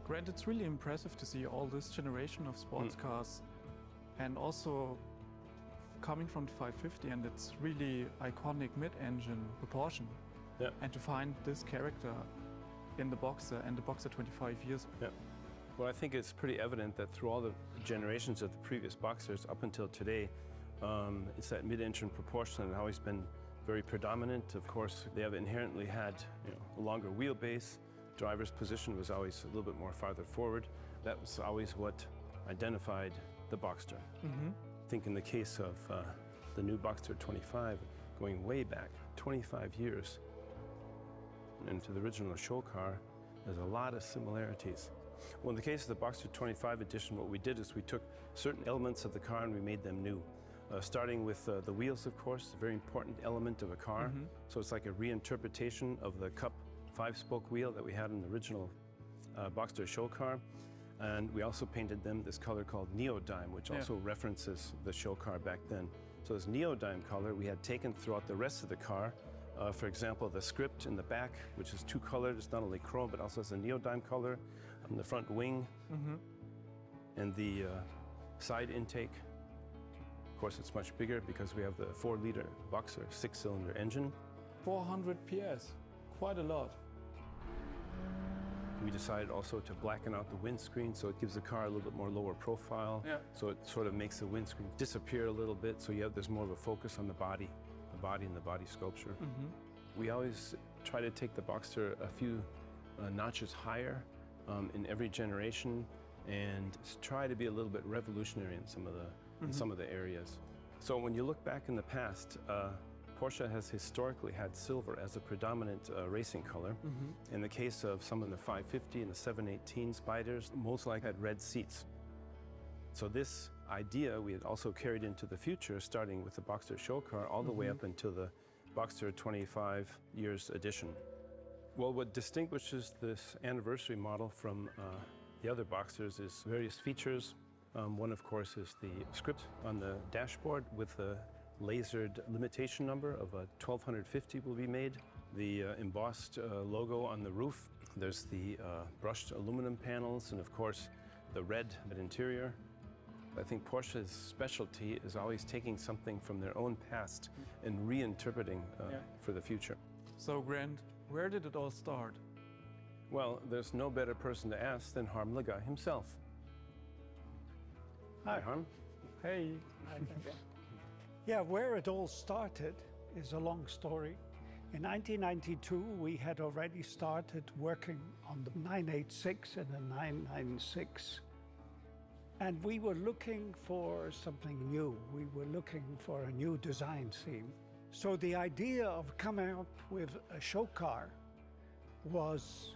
Grant, it's really impressive to see all this generation of sports cars, and also coming from the 550 and its really iconic mid-engine proportion, and to find this character in the Boxster and the Boxster 25 years. Well, I think it's pretty evident that through all the generations of the previous Boxsters up until today, it's that mid-engine proportion that has always been very predominant. Of course, they have inherently had a longer wheelbase. Driver's position was always a little bit more farther forward. That was always what identified the Boxster. I think in the case of the new Boxster 25, going way back 25 years into the original show car, there's a lot of similarities. Well, in the case of the Boxster 25 edition, what we did is we took certain elements of the car and we made them new. Starting with the wheels, of course, a very important element of a car. So it's like a reinterpretation of the Cup 5-spoke wheel that we had in the original Boxster show car. And we also painted them this color called neodyme, which also references the show car back then. So this neodyme color we had taken throughout the rest of the car. For example, the script in the back, which is two-colored. It's not only chrome, but also has a neodyme color on the front wing. And the side intake, of course, it's much bigger because we have the 4-liter Boxster 6-cylinder engine. 400 PS, quite a lot. We decided also to blacken out the windscreen, so it gives the car a little bit more lower profile. So it sort of makes the windscreen disappear a little bit, so there's more of a focus on the body and the body sculpture. We always try to take the Boxster a few notches higher in every generation, and try to be a little bit revolutionary in some of the areas. So when you look back in the past, Porsche has historically had silver as a predominant racing color. In the case of some of the 550 and the 718 Spyders, most likely had red seats. So this idea we had also carried into the future, starting with the Boxster show car all the way up until the Boxster 25 years edition. Well, what distinguishes this anniversary model from the other Boxsters is various features. One, of course, is the script on the dashboard with the lasered limitation number of 1250 will be made. The embossed logo on the roof. There's the brushed aluminum panels, and of course the red interior. I think Porsche's specialty is always taking something from their own past and reinterpreting for the future. So Grant, where did it all start? Well, there's no better person to ask than Harm Lagaaij himself. Hi, Harm. Hey. Yeah, where it all started is a long story. In 1992, we had already started working on the 986 and the 996. And we were looking for something new. We were looking for a new design theme. So the idea of coming up with a show car was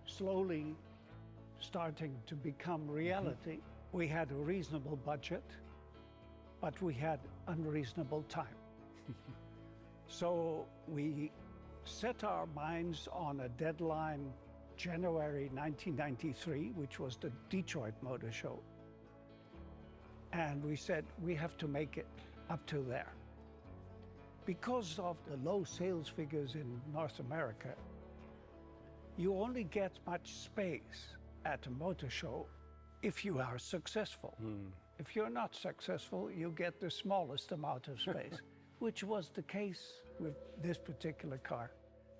slowly starting to become reality. We had a reasonable budget, but we had unreasonable time. So we set our minds on a deadline, January 1993, which was the Detroit Motor Show. And we said, we have to make it up to there. Because of the low sales figures in North America, you only get much space at a motor show if you are successful. If you're not successful, you get the smallest amount of space, which was the case with this particular car.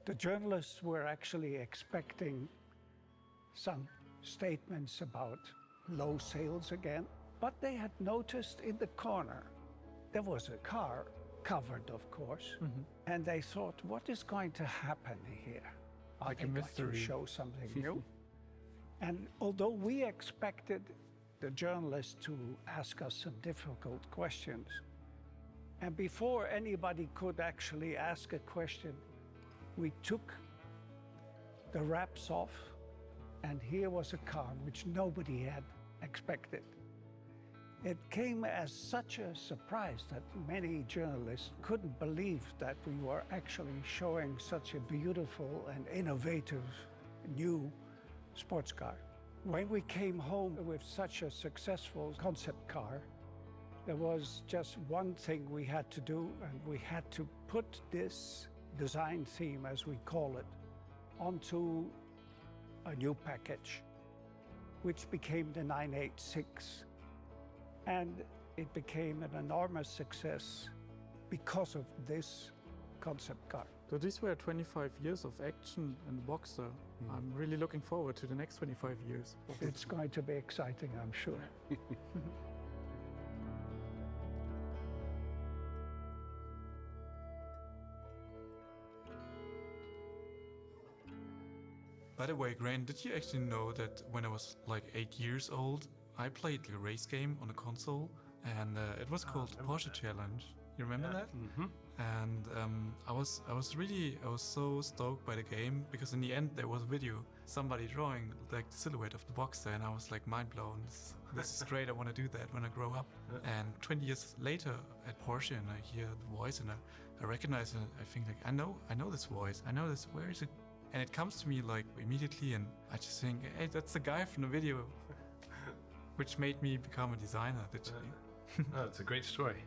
The journalists were actually expecting some statements about low sales again, but they had noticed in the corner there was a car, covered of course, and they thought, what is going to happen here? Are they going to show something new? And although we expected the journalists to ask us some difficult questions, and before anybody could actually ask a question, we took the wraps off, and here was a car which nobody had expected. It came as such a surprise that many journalists couldn't believe that we were actually showing such a beautiful and innovative new sports car. When we came home with such a successful concept car, there was just one thing we had to do, and we had to put this design theme, as we call it, onto a new package. which became the 986. And it became an enormous success because of this concept car. So these were 25 years of action in the Boxster. I'm really looking forward to the next 25 years. It's going to be exciting, I'm sure. By the way, Grant, did you actually know that when I was like 8 years old, I played a race game on a console, and it was called Porsche Challenge. You remember that? Mm-hmm. And I was so stoked by the game, because in the end there was a video, somebody drawing like the silhouette of the Boxster, and I was like mind blown. This is great. I want to do that when I grow up. And 20 years later at Porsche, and I hear the voice, and I recognize it. I think like I know this voice. I know this. Where is it? And it comes to me like immediately, and I just think, hey, that's the guy from the video, which made me become a designer. Oh, it's a great story.